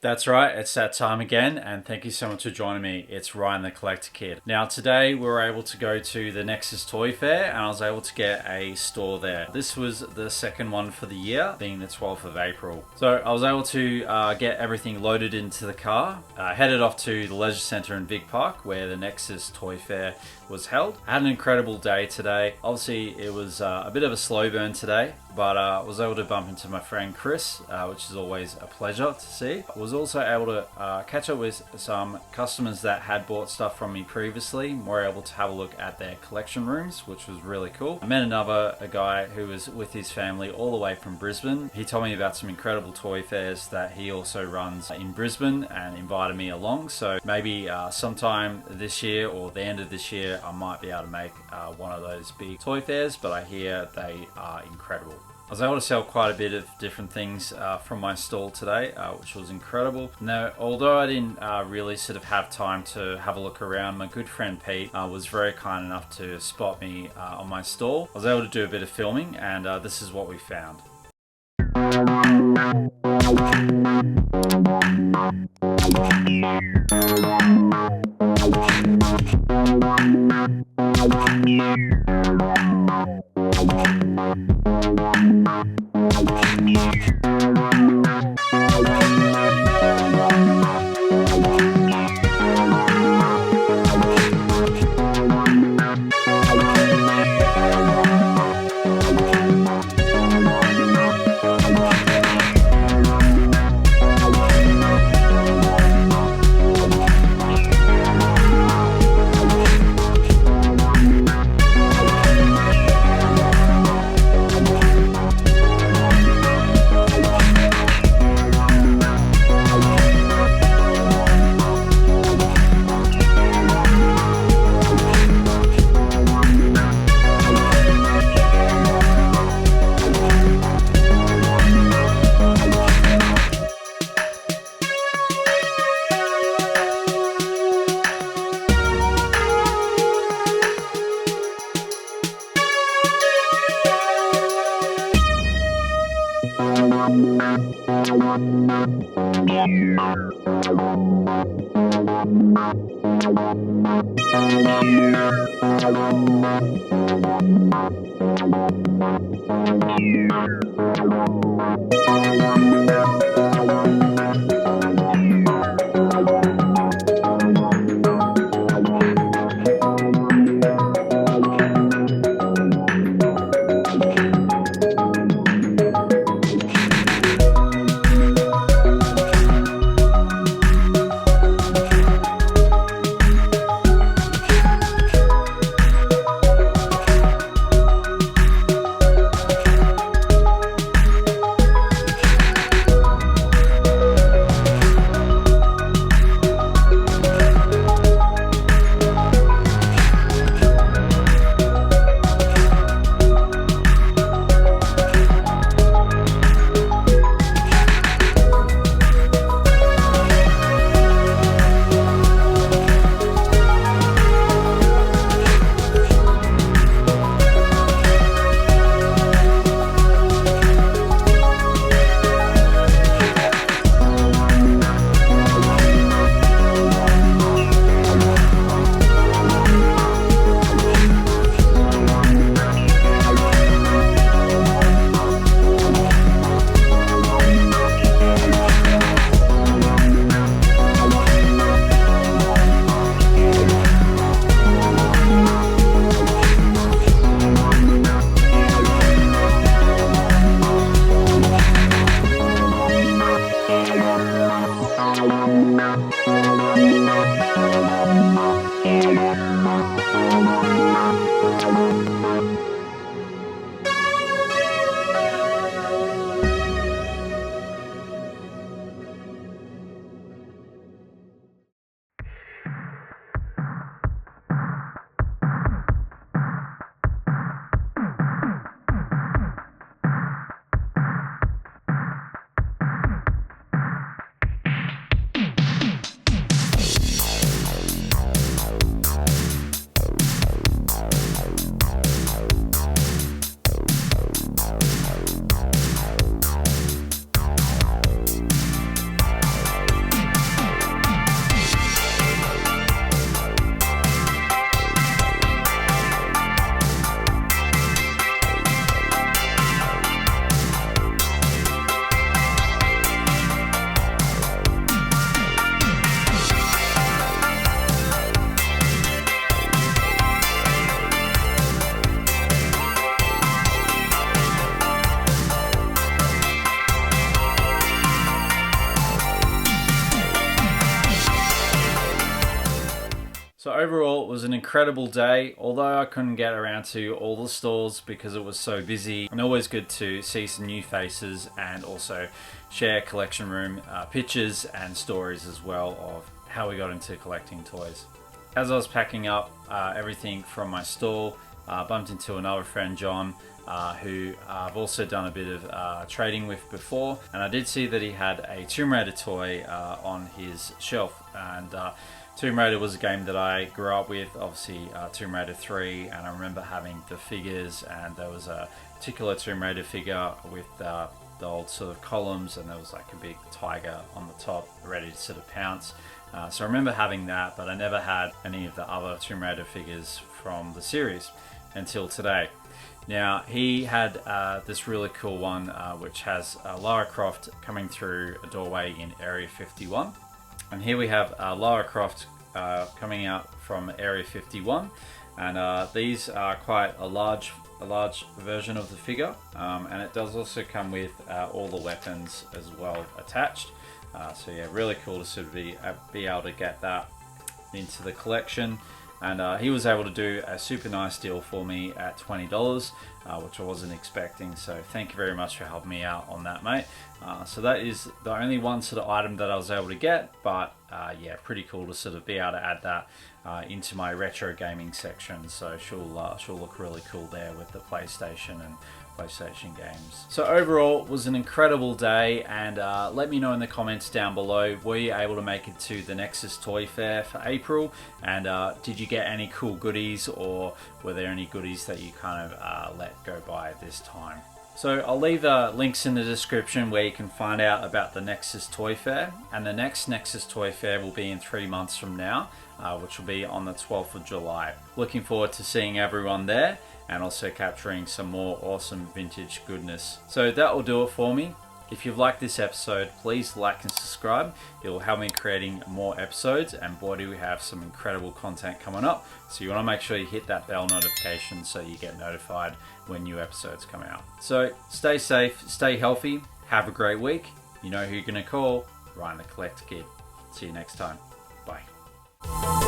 That's right, it's that time again, and thank you so much for joining me. It's Ryan the Collector Kid. Now today we were able to go to the Nexus Toy Fair and I was able to get a store there. This was the second one for the year, being the 12th of April. So I was able to get everything loaded into the car, headed off to the leisure centre in Vic Park where the Nexus Toy Fair was held. I had an incredible day today. Obviously it was a bit of a slow burn today, but I was able to bump into my friend Chris, which is always a pleasure to see. I was also able to catch up with some customers that had bought stuff from me previously. We were able to have a look at their collection rooms, which was really cool. I met a guy who was with his family all the way from Brisbane. He told me about some incredible toy fairs that he also runs in Brisbane and invited me along. So maybe sometime this year or the end of this year, I might be able to make one of those big toy fairs, but I hear they are incredible. I was able to sell quite a bit of different things from my stall today, which was incredible. Now, although I didn't really sort of have time to have a look around, my good friend Pete was very kind enough to spot me on my stall. I was able to do a bit of filming, and this is what we found. So overall, it was an incredible day. Although I couldn't get around to all the stores because it was so busy, and always good to see some new faces and also share collection room pictures and stories as well of how we got into collecting toys. As I was packing up everything from my stall, bumped into another friend, John, who I've also done a bit of trading with before, and I did see that he had a Tomb Raider toy on his shelf. And Tomb Raider was a game that I grew up with, obviously Tomb Raider 3, and I remember having the figures, and there was a particular Tomb Raider figure with the old sort of columns, and there was like a big tiger on the top ready to sort of pounce. So I remember having that, but I never had any of the other Tomb Raider figures from the series until today. Now, he had this really cool one which has Lara Croft coming through a doorway in Area 51. And here we have Lara Croft coming out from Area 51, and these are quite a large version of the figure, and it does also come with all the weapons as well attached. So yeah, really cool to sort of be able to get that into the collection. And he was able to do a super nice deal for me at $20, which I wasn't expecting. So thank you very much for helping me out on that, mate. So that is the only one sort of item that I was able to get, but yeah, pretty cool to sort of be able to add that into my retro gaming section. So she'll look really cool there with the PlayStation and PlayStation games. So overall, it was an incredible day, and let me know in the comments down below, were you able to make it to the Nexus Toy Fair for April, and did you get any cool goodies, or were there any goodies that you kind of let go by this time? So I'll leave links in the description where you can find out about the Nexus Toy Fair, and the next Nexus Toy Fair will be in 3 months from now, which will be on the 12th of July. Looking forward to seeing everyone there, and also capturing some more awesome vintage goodness. So that will do it for me. If you've liked this episode, please like and subscribe. It will help me creating more episodes, and boy do we have some incredible content coming up. So you want to make sure you hit that bell notification so you get notified when new episodes come out. So stay safe, stay healthy, have a great week. You know who you're going to call, Ryan the Collector Kid. See you next time. Bye.